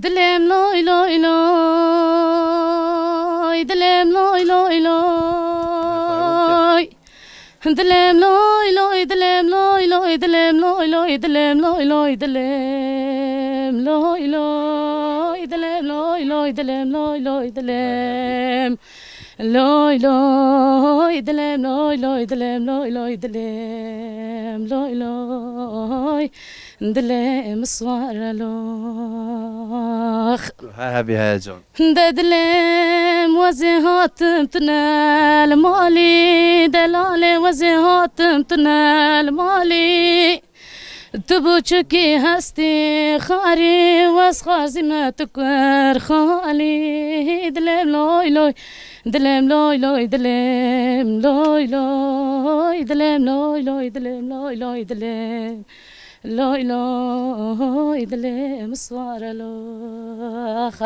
Dilim loy loy loy, dilim loy loy loy. Dilim loy loy, dilim loy loy, dilim loy loy, dilim loy loy, dilim loy loy, dilim loy loy, dilim loy loy, dilim loy loy, dilim loy loy, dilim loy loy, dilim loy loy, dilim صوارلوخ هاها بهيجان ددلم وزهاتم تنال مالي دلال وزهاتم تنال مالي تبو چکی هستی خاری واس خازمت کر خالی دلم لوی لوی دلم لوی لوی دلم لوی لوی دلم لوی لوی دلم لوی لوی دلم لوی لوی دلم صوارلو